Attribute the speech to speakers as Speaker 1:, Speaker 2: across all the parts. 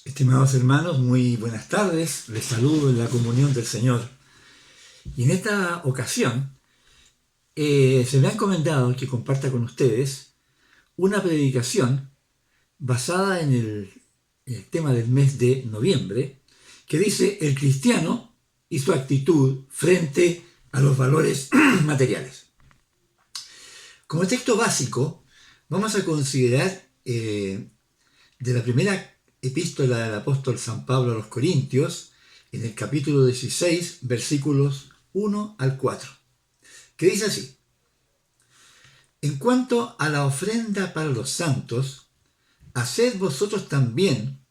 Speaker 1: Estimados hermanos, muy buenas tardes. Les saludo en la comunión del Señor. Y en esta ocasión se me ha encomendado que comparta con ustedes una predicación basada en el tema del mes de noviembre, que dice el cristiano y su actitud frente a los valores materiales. Como texto básico, vamos a considerar de la primera epístola del apóstol San Pablo a los Corintios, en el capítulo 16, versículos 1 al 4, que dice así: En cuanto a la ofrenda para los santos, haced vosotros también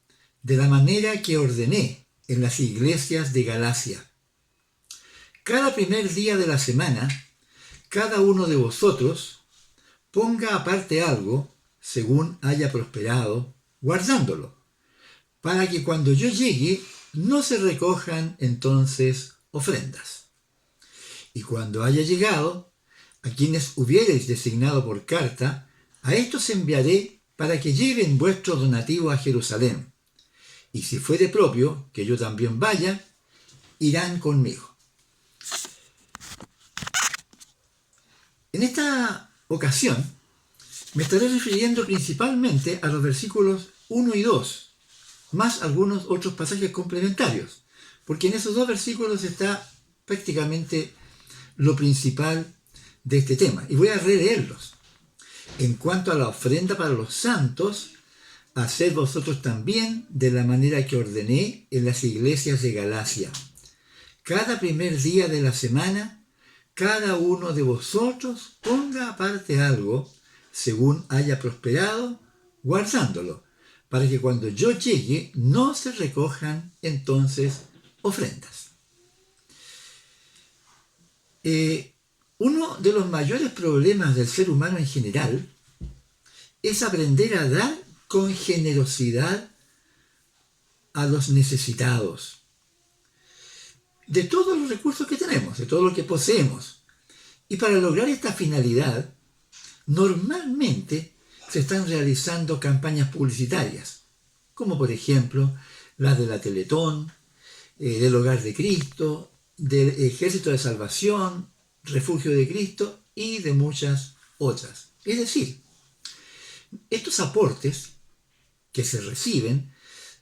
Speaker 1: de la manera que ordené en las iglesias de Galacia. Cada primer día de la semana, cada uno de vosotros ponga aparte algo, según haya prosperado, guardándolo, para que cuando yo llegue no se recojan entonces ofrendas. Y cuando haya llegado, a quienes hubiereis designado por carta, a estos enviaré para que lleven vuestro donativo a Jerusalén. Y si fuere propio que yo también vaya, irán conmigo. En esta ocasión me estaré refiriendo principalmente a los versículos 1 y 2, más algunos otros pasajes complementarios, porque en esos dos versículos está prácticamente lo principal de este tema. Y voy a releerlos. En cuanto a la ofrenda para los santos, haced vosotros también de la manera que ordené en las iglesias de Galacia. Cada primer día de la semana, cada uno de vosotros ponga aparte algo, según haya prosperado, guardándolo, para que cuando yo llegue no se recojan entonces ofrendas. Uno de los mayores problemas del ser humano en general es aprender a dar con generosidad a los necesitados de todos los recursos que tenemos, de todo lo que poseemos. Y para lograr esta finalidad, normalmente se están realizando campañas publicitarias, como por ejemplo las de la Teletón, del Hogar de Cristo, del Ejército de Salvación, Refugio de Cristo y de muchas otras. Es decir, estos aportes que se reciben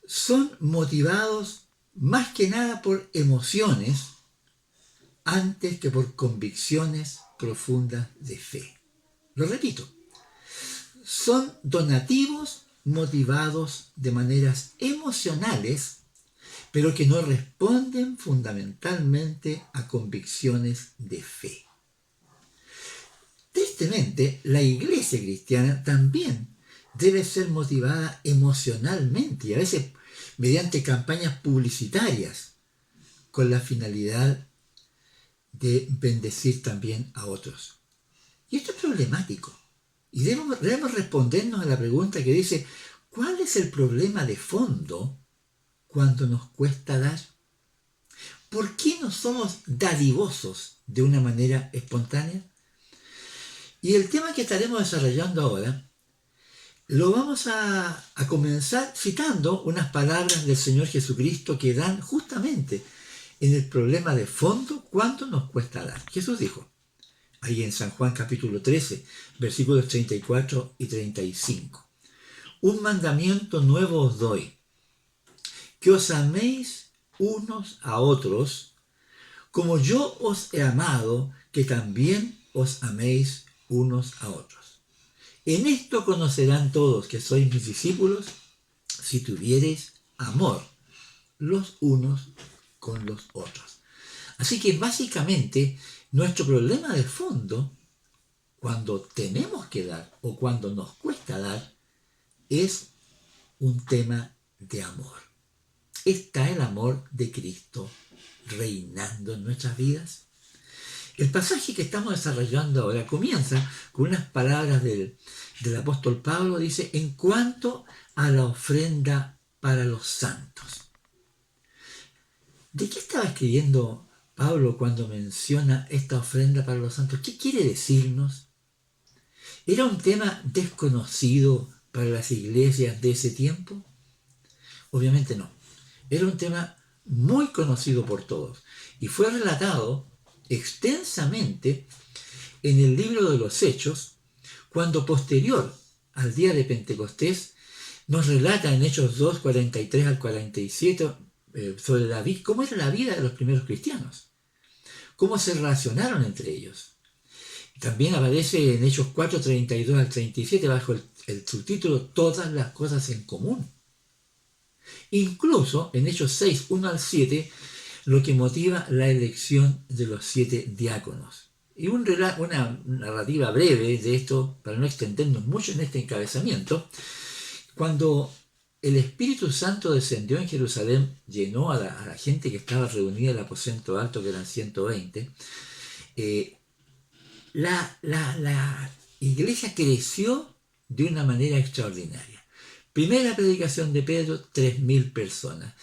Speaker 1: son motivados más que nada por emociones antes que por convicciones profundas de fe. Lo repito, son donativos motivados de maneras emocionales, pero que no responden fundamentalmente a convicciones de fe. Tristemente, la iglesia cristiana también debe ser motivada emocionalmente y a veces mediante campañas publicitarias con la finalidad de bendecir también a otros. Y esto es problemático. Y debemos respondernos a la pregunta que dice: ¿cuál es el problema de fondo cuando nos cuesta dar? ¿Por qué no somos dadivosos de una manera espontánea? Y el tema que estaremos desarrollando ahora lo vamos a comenzar citando unas palabras del Señor Jesucristo que dan justamente en el problema de fondo cuando nos cuesta dar. Jesús dijo, ahí en San Juan capítulo 13, versículos 34 y 35. Un mandamiento nuevo os doy, que os améis unos a otros, como yo os he amado, que también os améis unos a otros. En esto conocerán todos que sois mis discípulos, si tuviereis amor los unos con los otros. Así que básicamente nuestro problema de fondo, cuando tenemos que dar o cuando nos cuesta dar, es un tema de amor. ¿Está el amor de Cristo reinando en nuestras vidas? El pasaje que estamos desarrollando ahora comienza con unas palabras del apóstol Pablo. Dice, en cuanto a la ofrenda para los santos. ¿De qué estaba escribiendo Pablo cuando menciona esta ofrenda para los santos? ¿Qué quiere decirnos? ¿Era un tema desconocido para las iglesias de ese tiempo? Obviamente no. Era un tema muy conocido por todos y fue relatado extensamente en el libro de los Hechos, cuando posterior al día de Pentecostés nos relata en Hechos 2, 43 al 47 sobre cómo era la vida de los primeros cristianos, cómo se relacionaron entre ellos. También aparece en Hechos 4, 32 al 37 bajo el subtítulo Todas las cosas en común. Incluso en Hechos 6, 1 al 7, lo que motiva la elección de los 7 diáconos. Y una narrativa breve de esto, para no extendernos mucho en este encabezamiento. Cuando el Espíritu Santo descendió en Jerusalén, llenó a la gente que estaba reunida en el aposento alto, que eran 120, la iglesia creció de una manera extraordinaria. Primera predicación de Pedro, 3.000 personas.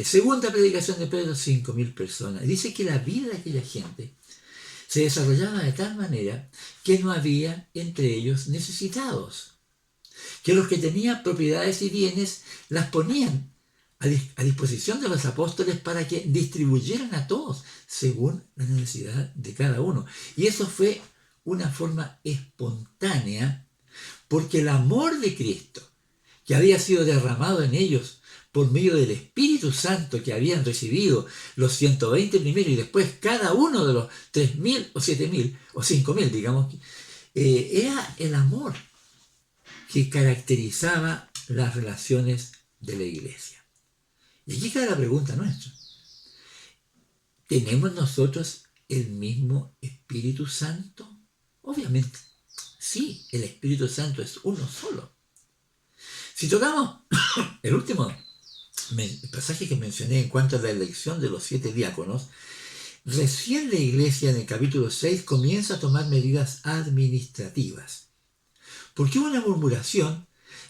Speaker 1: Segunda predicación de Pedro, 5.000 personas. Dice que la vida de aquella gente se desarrollaba de tal manera que no había entre ellos necesitados, que los que tenían propiedades y bienes las ponían a disposición de los apóstoles para que distribuyeran a todos según la necesidad de cada uno. Y eso fue una forma espontánea, porque el amor de Cristo, que había sido derramado en ellos por medio del Espíritu Santo que habían recibido los 120 primeros y después cada uno de los 3.000 o 7.000 o 5.000, digamos, era el amor que caracterizaba las relaciones de la iglesia. Y aquí queda la pregunta nuestra. ¿Tenemos nosotros el mismo Espíritu Santo? Obviamente, sí, el Espíritu Santo es uno solo. Si tocamos el último pasaje que mencioné en cuanto a la elección de los 7 diáconos, recién la iglesia en el capítulo 6 comienza a tomar medidas administrativas. Porque hubo una murmuración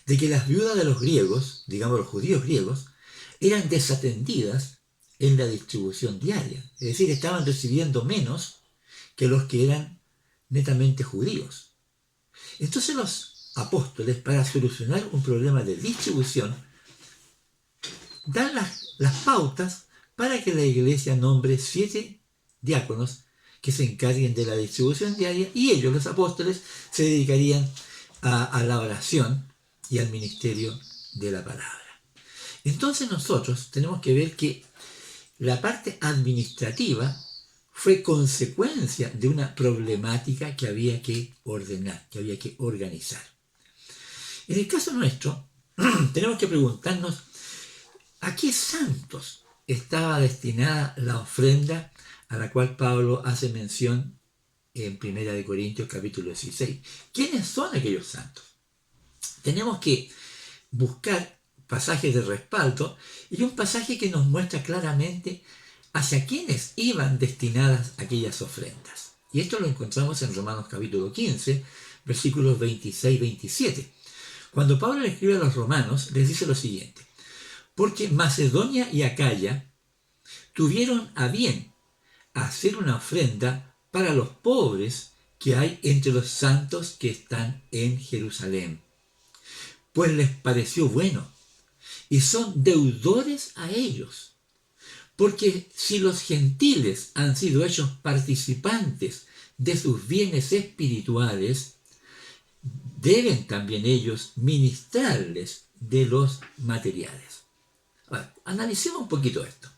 Speaker 1: de que las viudas de los griegos, digamos los judíos griegos, eran desatendidas en la distribución diaria. Es decir, estaban recibiendo menos que los que eran netamente judíos. Entonces los apóstoles, para solucionar un problema de distribución, dan las pautas para que la iglesia nombre 7 diáconos que se encarguen de la distribución diaria, y ellos, los apóstoles, se dedicarían a la oración y al ministerio de la palabra. Entonces nosotros tenemos que ver que la parte administrativa fue consecuencia de una problemática que había que ordenar, que había que organizar. En el caso nuestro, tenemos que preguntarnos ¿a qué santos estaba destinada la ofrenda a la cual Pablo hace mención en 1 Corintios capítulo 16? ¿Quiénes son aquellos santos? Tenemos que buscar pasajes de respaldo y un pasaje que nos muestra claramente hacia quiénes iban destinadas aquellas ofrendas. Y esto lo encontramos en Romanos capítulo 15, versículos 26-27. Cuando Pablo le escribe a los romanos, les dice lo siguiente: porque Macedonia y Acaya tuvieron a bien hacer una ofrenda para los pobres que hay entre los santos que están en Jerusalén, pues les pareció bueno, y son deudores a ellos, porque si los gentiles han sido hechos participantes de sus bienes espirituales, deben también ellos ministrarles de los materiales. Ahora, analicemos un poquito esto.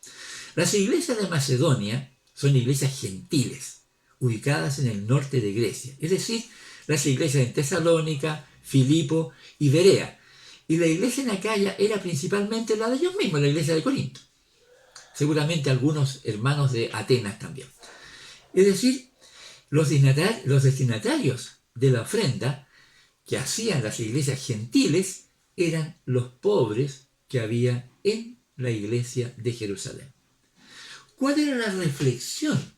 Speaker 1: Las iglesias de Macedonia son iglesias gentiles, ubicadas en el norte de Grecia, es decir, las iglesias en Tesalónica, Filipo y Berea. Y la iglesia en Acaya era principalmente la de ellos mismos, la iglesia de Corinto. Seguramente algunos hermanos de Atenas también. Es decir, los destinatarios de la ofrenda que hacían las iglesias gentiles eran los pobres que había en la iglesia de Jerusalén. ¿Cuál era la reflexión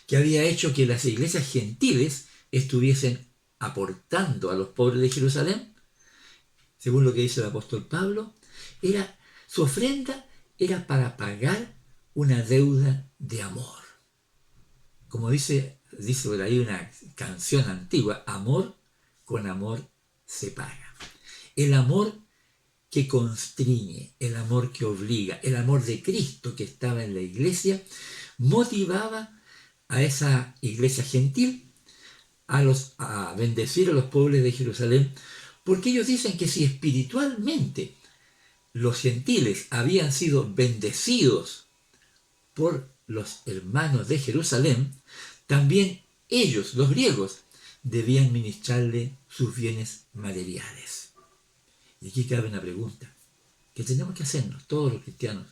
Speaker 1: que había hecho que las iglesias gentiles estuviesen aportando a los pobres de Jerusalén? Según lo que dice el apóstol Pablo, su ofrenda era para pagar una deuda de amor. Como dice por ahí una canción antigua, amor con amor se paga. El amor que constriñe, el amor que obliga, el amor de Cristo que estaba en la iglesia, motivaba a esa iglesia gentil a bendecir a los pobres de Jerusalén, porque ellos dicen que si espiritualmente los gentiles habían sido bendecidos por los hermanos de Jerusalén, también ellos, los griegos, debían ministrarle sus bienes materiales. Y aquí cabe una pregunta que tenemos que hacernos todos los cristianos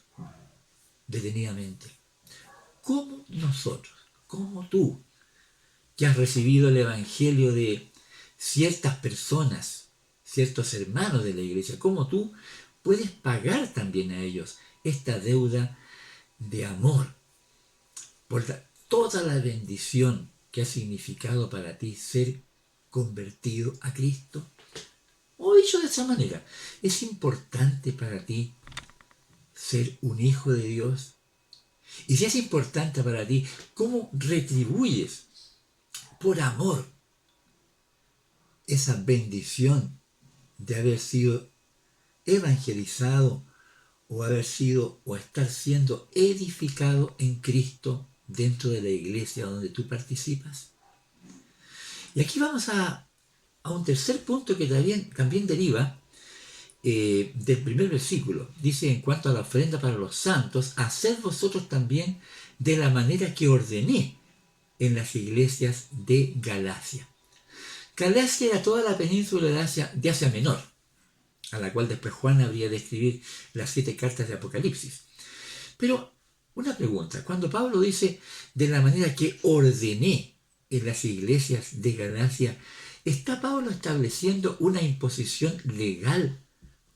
Speaker 1: detenidamente. ¿Cómo nosotros, cómo tú, que has recibido el evangelio de ciertas personas, ciertos hermanos de la iglesia, cómo tú puedes pagar también a ellos esta deuda de amor por toda la bendición que ha significado para ti ser convertido a Cristo? O dicho de esa manera, ¿es importante para ti ser un hijo de Dios? Y si es importante para ti, ¿cómo retribuyes por amor esa bendición de haber sido evangelizado o haber sido o estar siendo edificado en Cristo dentro de la iglesia donde tú participas? Y aquí vamos a un tercer punto que también deriva del primer versículo. Dice, en cuanto a la ofrenda para los santos, haced vosotros también de la manera que ordené en las iglesias de Galacia. Galacia era toda la península de Asia Menor, a la cual después Juan habría de escribir las 7 cartas de Apocalipsis. Pero una pregunta, cuando Pablo dice de la manera que ordené en las iglesias de Galacia, ¿está Pablo estableciendo una imposición legal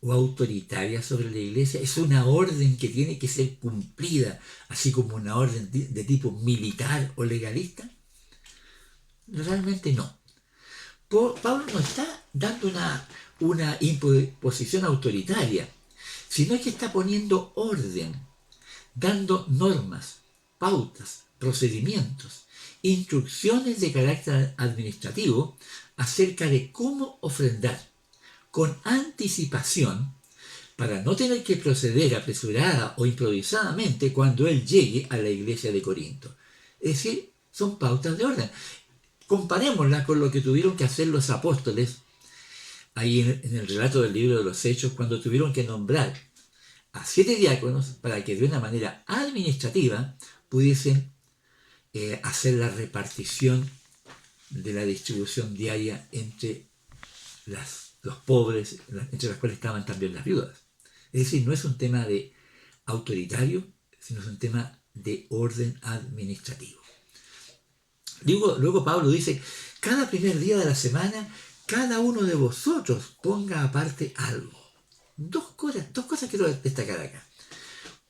Speaker 1: o autoritaria sobre la iglesia? ¿Es una orden que tiene que ser cumplida, así como una orden de tipo militar o legalista? Realmente no. Pablo no está dando una imposición autoritaria, sino que está poniendo orden, dando normas, pautas, procedimientos, instrucciones de carácter administrativo acerca de cómo ofrendar con anticipación para no tener que proceder apresurada o improvisadamente cuando él llegue a la iglesia de Corinto. Es decir, son pautas de orden. Comparémosla con lo que tuvieron que hacer los apóstoles ahí en el relato del libro de los Hechos, cuando tuvieron que nombrar a 7 diáconos para que de una manera administrativa pudiesen hacer la repartición de la distribución diaria entre los pobres, entre las cuales estaban también las viudas. Es decir, no es un tema de autoritario, sino es un tema de orden administrativo. Luego Pablo dice, cada primer día de la semana, cada uno de vosotros ponga aparte algo. Dos cosas quiero destacar acá.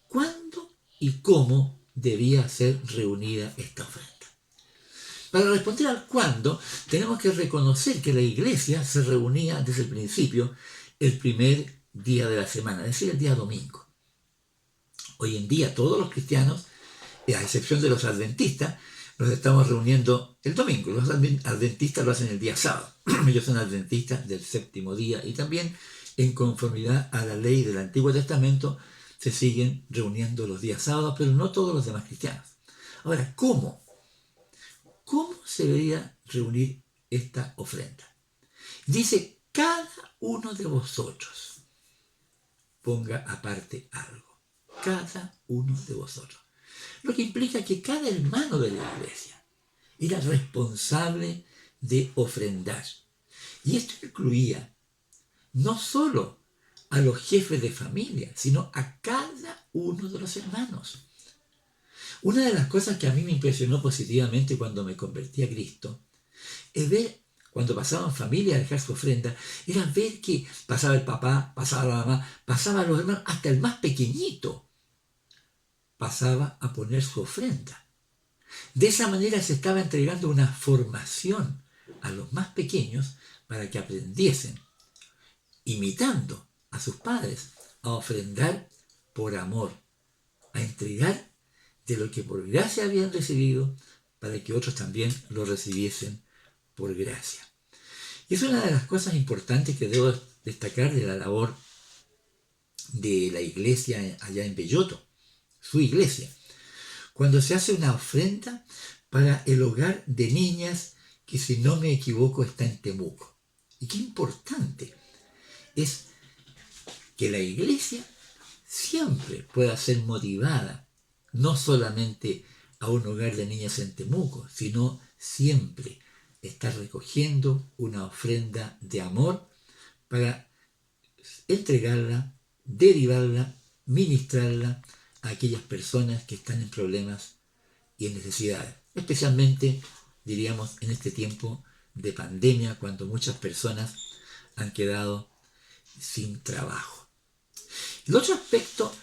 Speaker 1: ¿Cuándo y cómo debía ser reunida esta ofrenda? Para responder al cuándo, tenemos que reconocer que la iglesia se reunía desde el principio el primer día de la semana, es decir, el día domingo. Hoy en día todos los cristianos, a excepción de los adventistas, nos estamos reuniendo el domingo. Los adventistas lo hacen el día sábado. Ellos son adventistas del 7º día y también en conformidad a la ley del Antiguo Testamento se siguen reuniendo los días sábados, pero no todos los demás cristianos. Ahora, ¿cómo? ¿Cómo se debería reunir esta ofrenda? Dice, cada uno de vosotros ponga aparte algo. Cada uno de vosotros. Lo que implica que cada hermano de la iglesia era responsable de ofrendar. Y esto incluía no solo a los jefes de familia, sino a cada uno de los hermanos. Una de las cosas que a mí me impresionó positivamente cuando me convertí a Cristo es ver, cuando pasaban familias a dejar su ofrenda, era ver que pasaba el papá, pasaba la mamá, pasaban los hermanos, hasta el más pequeñito pasaba a poner su ofrenda. De esa manera se estaba entregando una formación a los más pequeños para que aprendiesen, imitando a sus padres, a ofrendar por amor, a entregar de lo que por gracia habían recibido para que otros también lo recibiesen por gracia. Y es una de las cosas importantes que debo destacar de la labor de la iglesia allá en Belloto, su iglesia, cuando se hace una ofrenda para el hogar de niñas que, si no me equivoco, está en Temuco. Y qué importante es que la iglesia siempre pueda ser motivada, no solamente a un hogar de niñas en Temuco, sino siempre estar recogiendo una ofrenda de amor para entregarla, derivarla, ministrarla a aquellas personas que están en problemas y en necesidades, especialmente, diríamos, en este tiempo de pandemia, cuando muchas personas han quedado sin trabajo. El otro aspecto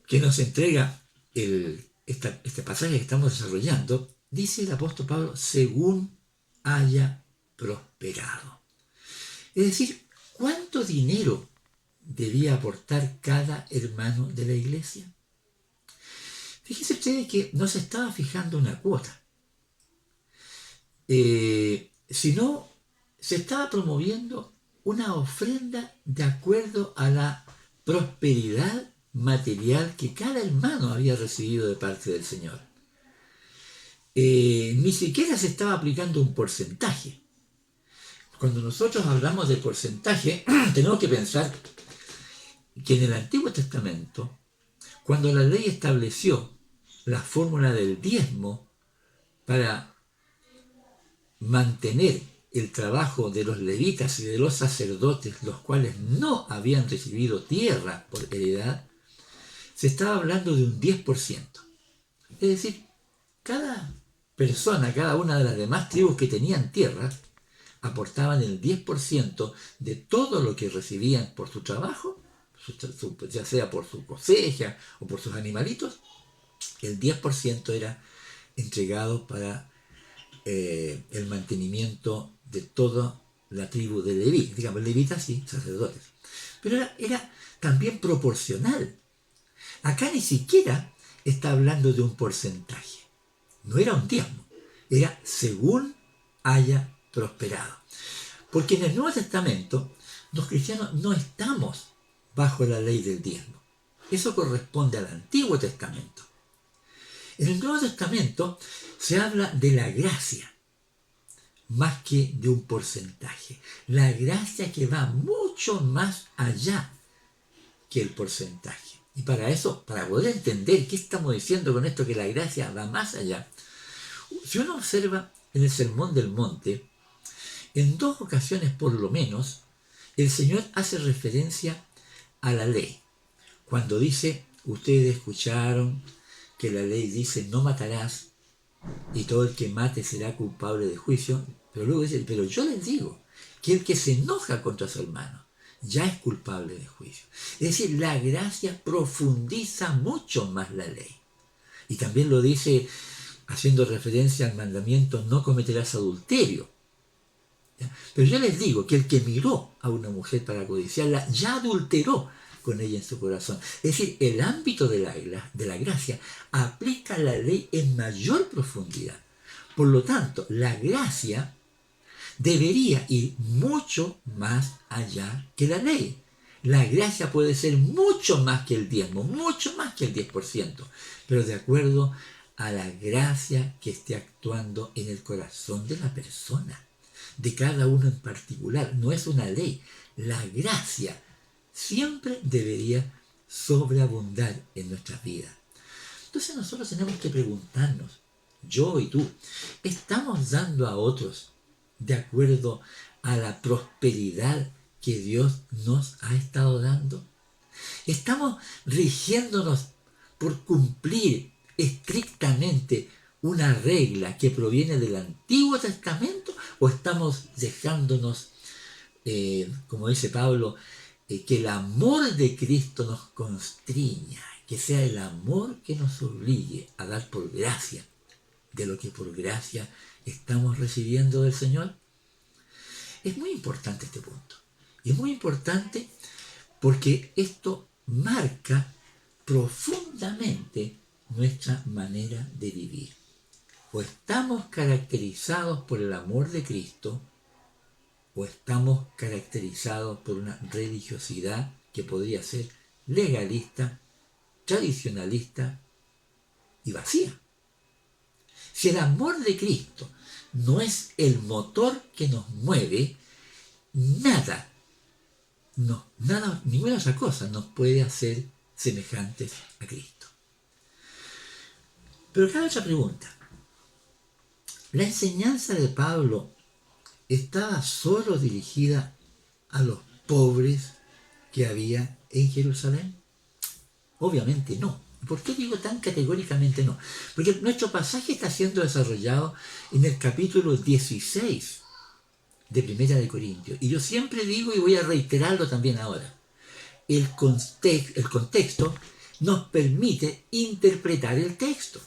Speaker 1: que nos entrega este pasaje que estamos desarrollando, dice el apóstol Pablo, según haya prosperado. Es decir, ¿cuánto dinero debía aportar cada hermano de la iglesia? Fíjense ustedes que no se estaba fijando una cuota, sino se estaba promoviendo una ofrenda de acuerdo a la prosperidad material que cada hermano había recibido de parte del Señor. Ni siquiera se estaba aplicando un porcentaje. Cuando nosotros hablamos de porcentaje, tenemos que pensar que en el Antiguo Testamento, cuando la ley estableció la fórmula del diezmo para mantener el trabajo de los levitas y de los sacerdotes, los cuales no habían recibido tierra por heredad, se estaba hablando de un 10%. Es decir, cada persona, cada una de las demás tribus que tenían tierra, aportaban el 10% de todo lo que recibían por su trabajo, ya sea por su cosecha o por sus animalitos. El 10% era entregado para el mantenimiento de toda la tribu de Leví, digamos, levitas y sacerdotes. Pero era también proporcional. Acá ni siquiera está hablando de un porcentaje. No era un diezmo, era según haya prosperado. Porque en el Nuevo Testamento los cristianos no estamos bajo la ley del diezmo. Eso corresponde al Antiguo Testamento. En el Nuevo Testamento se habla de la gracia más que de un porcentaje. La gracia que va mucho más allá que el porcentaje. Y para eso, para poder entender qué estamos diciendo con esto, que la gracia va más allá, si uno observa en el Sermón del Monte, en 2 ocasiones por lo menos, el Señor hace referencia a la ley. Cuando dice, ustedes escucharon que la ley dice, no matarás, y todo el que mate será culpable de juicio, pero luego dice, pero yo les digo que el que se enoja contra su hermano ya es culpable de juicio. Es decir, la gracia profundiza mucho más la ley. Y también lo dice haciendo referencia al mandamiento, no cometerás adulterio. ¿Ya? Pero yo les digo que el que miró a una mujer para codiciarla, ya adulteró con ella en su corazón. Es decir, el ámbito de la gracia aplica la ley en mayor profundidad. Por lo tanto, la gracia debería ir mucho más allá que la ley. La gracia puede ser mucho más que el diezmo, mucho más que el 10%, pero de acuerdo a la gracia que esté actuando en el corazón de la persona, de cada uno en particular. No es una ley. La gracia siempre debería sobreabundar en nuestras vidas. Entonces nosotros tenemos que preguntarnos, yo y tú, ¿estamos dando a otros de acuerdo a la prosperidad que Dios nos ha estado dando? ¿Estamos rigiéndonos por cumplir estrictamente una regla que proviene del Antiguo Testamento, o estamos dejándonos, como dice Pablo, que el amor de Cristo nos constriña, que sea el amor que nos obligue a dar por gracia de lo que por gracia estamos recibiendo del Señor? Es muy importante este punto. Y es muy importante porque esto marca profundamente nuestra manera de vivir. O estamos caracterizados por el amor de Cristo, o estamos caracterizados por una religiosidad que podría ser legalista, tradicionalista y vacía. Si el amor de Cristo no es el motor que nos mueve, nada, ninguna otra cosa nos puede hacer semejantes a Cristo. Pero cabe otra pregunta. ¿La enseñanza de Pablo estaba solo dirigida a los pobres que había en Jerusalén? Obviamente no. ¿Por qué digo tan categóricamente no? Porque nuestro pasaje está siendo desarrollado en el capítulo 16 de Primera de Corintios. Y yo siempre digo, y voy a reiterarlo también ahora, el contexto nos permite interpretar el texto.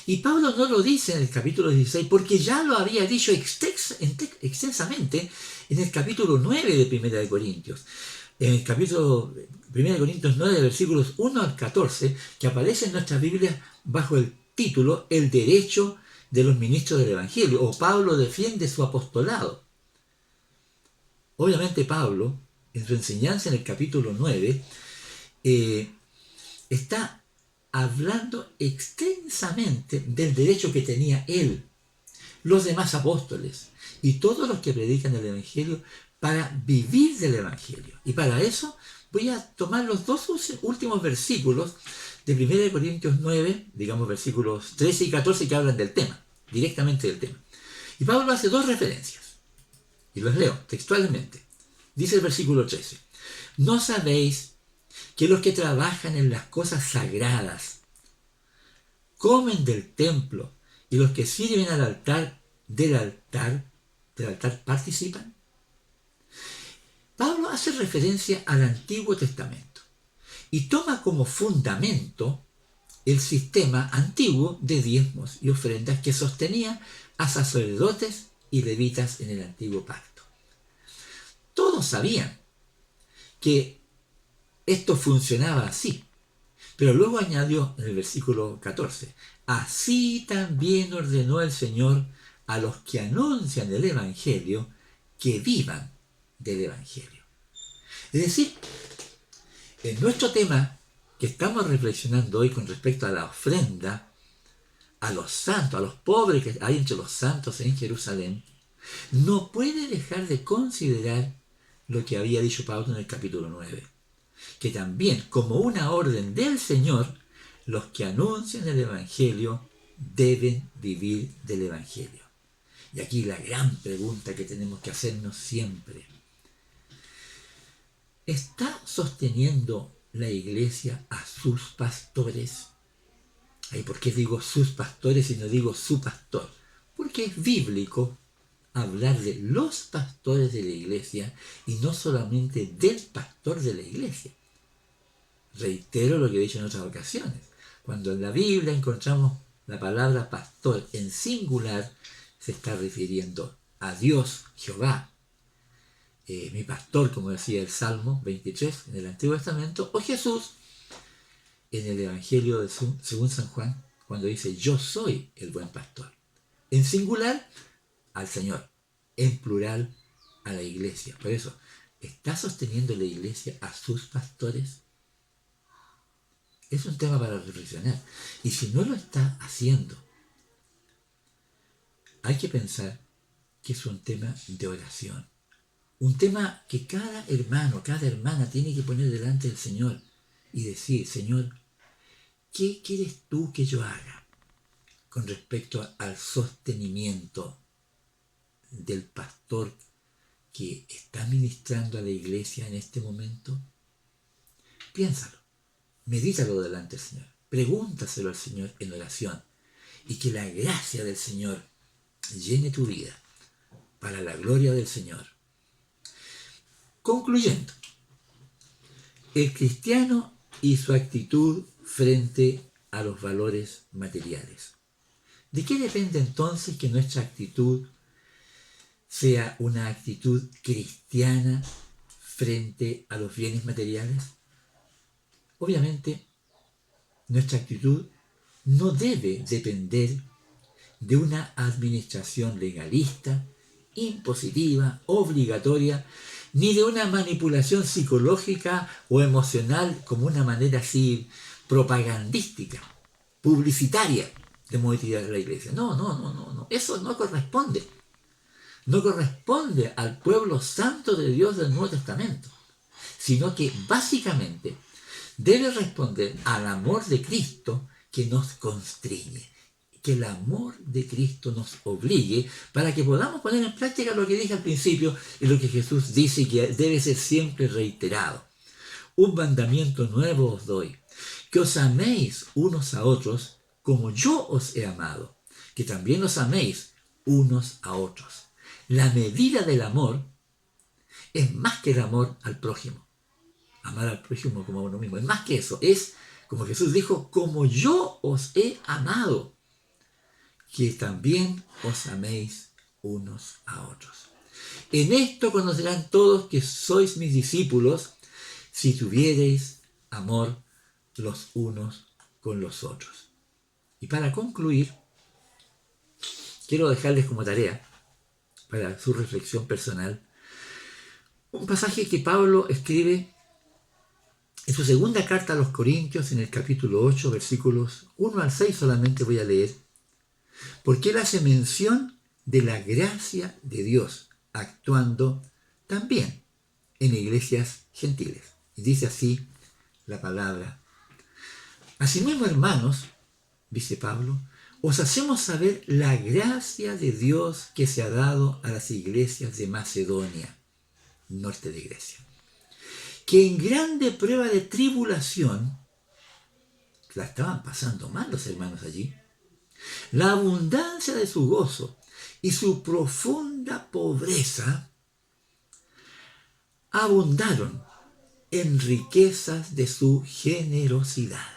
Speaker 1: Y Pablo no lo dice en el capítulo 16 porque ya lo había dicho extensamente en el capítulo 9 de Primera de Corintios. En el capítulo 1 de Corintios 9, versículos 1 al 14, que aparece en nuestras Biblias bajo el título El derecho de los ministros del Evangelio, o Pablo defiende su apostolado. Obviamente Pablo, en su enseñanza en el capítulo 9, está hablando extensamente del derecho que tenía él, los demás apóstoles y todos los que predican el Evangelio para vivir del Evangelio. Y para eso voy a tomar los dos últimos versículos de 1 Corintios 9, digamos versículos 13 y 14, que hablan del tema, directamente del tema. Y Pablo hace dos referencias, y los leo textualmente. Dice el versículo 13, ¿no sabéis que los que trabajan en las cosas sagradas comen del templo y los que sirven al altar del altar participan? Pablo hace referencia al Antiguo Testamento y toma como fundamento el sistema antiguo de diezmos y ofrendas que sostenía a sacerdotes y levitas en el antiguo pacto. Todos sabían que esto funcionaba así, pero luego añadió en el versículo 14, así también ordenó el Señor a los que anuncian el Evangelio que vivan del Evangelio. Es decir, en nuestro tema que estamos reflexionando hoy con respecto a la ofrenda, a los santos, a los pobres que hay entre los santos en Jerusalén, no puede dejar de considerar lo que había dicho Pablo en el capítulo 9, que también como una orden del Señor, los que anuncian el Evangelio deben vivir del Evangelio. Y aquí la gran pregunta que tenemos que hacernos siempre: ¿está sosteniendo la iglesia a sus pastores? ¿Y por qué digo sus pastores y no digo su pastor? Porque es bíblico hablar de los pastores de la iglesia y no solamente del pastor de la iglesia. Reitero lo que he dicho en otras ocasiones. Cuando en la Biblia encontramos la palabra pastor en singular, se está refiriendo a Dios, Jehová, mi pastor, como decía el Salmo 23 en el Antiguo Testamento, o Jesús en el Evangelio según San Juan, cuando dice yo soy el buen pastor. En singular, al Señor. En plural, a la iglesia. Por eso, ¿está sosteniendo la iglesia a sus pastores? Es un tema para reflexionar. Y si no lo está haciendo, hay que pensar que es un tema de oración. Un tema que cada hermano, cada hermana tiene que poner delante del Señor y decir: Señor, ¿qué quieres tú que yo haga con respecto al sostenimiento del pastor que está ministrando a la iglesia en este momento? Piénsalo, medítalo delante del Señor, pregúntaselo al Señor en oración, y que la gracia del Señor llene tu vida para la gloria del Señor. Concluyendo, el cristiano y su actitud frente a los valores materiales. ¿De qué depende entonces que nuestra actitud sea una actitud cristiana frente a los bienes materiales? Obviamente, nuestra actitud no debe depender de una administración legalista, impositiva, obligatoria, ni de una manipulación psicológica o emocional como una manera así propagandística, publicitaria de motivar a la iglesia. No, no, no, no, no. Eso no corresponde. No corresponde al pueblo santo de Dios del Nuevo Testamento, sino que básicamente debe responder al amor de Cristo que nos constriñe, que el amor de Cristo nos obligue para que podamos poner en práctica lo que dije al principio y lo que Jesús dice que debe ser siempre reiterado. Un mandamiento nuevo os doy, que os améis unos a otros como yo os he amado, que también os améis unos a otros. La medida del amor es más que el amor al prójimo. Amar al prójimo como a uno mismo. Es más que eso. Es, como Jesús dijo, como yo os he amado, que también os améis unos a otros. En esto conocerán todos que sois mis discípulos, si tuviereis amor los unos con los otros. Y para concluir, quiero dejarles como tarea, para su reflexión personal, un pasaje que Pablo escribe en su segunda carta a los Corintios, en el capítulo 8, versículos 1 al 6 solamente voy a leer, porque él hace mención de la gracia de Dios actuando también en iglesias gentiles. Y dice así la palabra: asimismo, hermanos, dice Pablo, os hacemos saber la gracia de Dios que se ha dado a las iglesias de Macedonia, norte de Grecia, que en grande prueba de tribulación, la estaban pasando mal los hermanos allí, la abundancia de su gozo y su profunda pobreza abundaron en riquezas de su generosidad.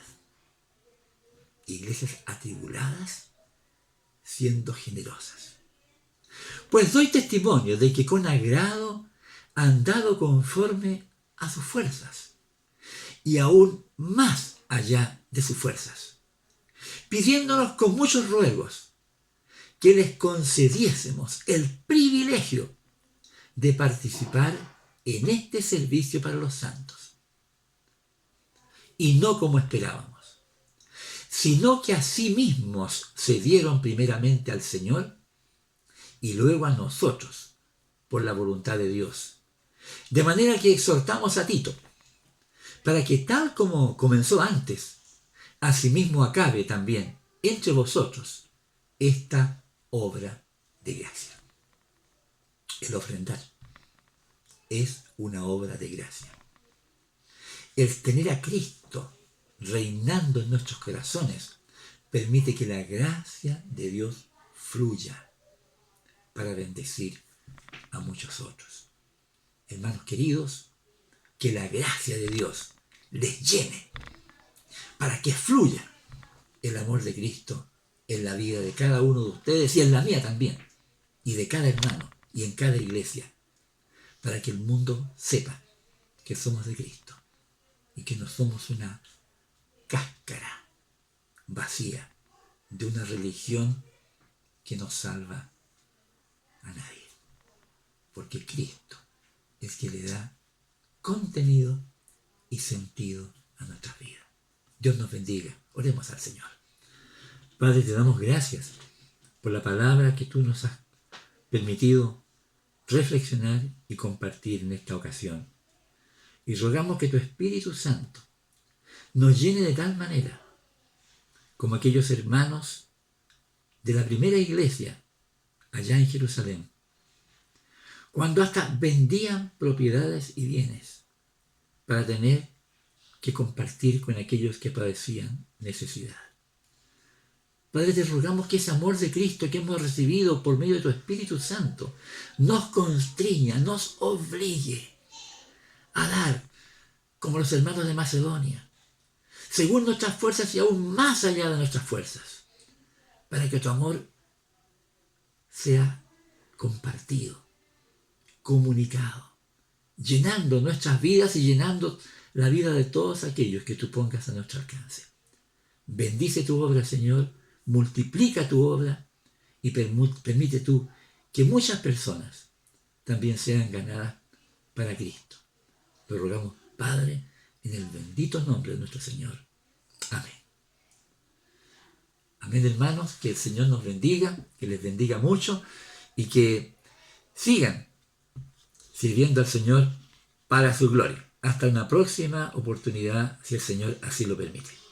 Speaker 1: Iglesias atribuladas siendo generosas. Pues doy testimonio de que con agrado han dado conforme a sus fuerzas y aún más allá de sus fuerzas, pidiéndonos con muchos ruegos que les concediésemos el privilegio de participar en este servicio para los santos. Y no como esperábamos, sino que a sí mismos se dieron primeramente al Señor y luego a nosotros por la voluntad de Dios. De manera que exhortamos a Tito, para que tal como comenzó antes, asimismo acabe también entre vosotros esta obra de gracia. El ofrendar es una obra de gracia. El tener a Cristo reinando en nuestros corazones permite que la gracia de Dios fluya para bendecir a muchos otros. Hermanos queridos, que la gracia de Dios les llene para que fluya el amor de Cristo en la vida de cada uno de ustedes y en la mía también, y de cada hermano y en cada iglesia, para que el mundo sepa que somos de Cristo y que no somos una cáscara vacía de una religión que no salva a nadie, porque Cristo es quien le da contenido y sentido a nuestras vidas. Dios nos bendiga. Oremos al Señor. Padre, te damos gracias por la palabra que tú nos has permitido reflexionar y compartir en esta ocasión. Y rogamos que tu Espíritu Santo nos llene de tal manera como aquellos hermanos de la primera iglesia allá en Jerusalén, cuando hasta vendían propiedades y bienes para tener que compartir con aquellos que padecían necesidad. Padre, te rogamos que ese amor de Cristo que hemos recibido por medio de tu Espíritu Santo nos constriña, nos obligue a dar como los hermanos de Macedonia, según nuestras fuerzas y aún más allá de nuestras fuerzas, para que tu amor sea compartido, comunicado, llenando nuestras vidas y llenando la vida de todos aquellos que tú pongas a nuestro alcance. Bendice tu obra, Señor, multiplica tu obra y permite tú que muchas personas también sean ganadas para Cristo. Lo rogamos, Padre, en el bendito nombre de nuestro Señor. Amén. Amén, hermanos, que el Señor nos bendiga, que les bendiga mucho y que sigan sirviendo al Señor para su gloria. Hasta una próxima oportunidad, si el Señor así lo permite.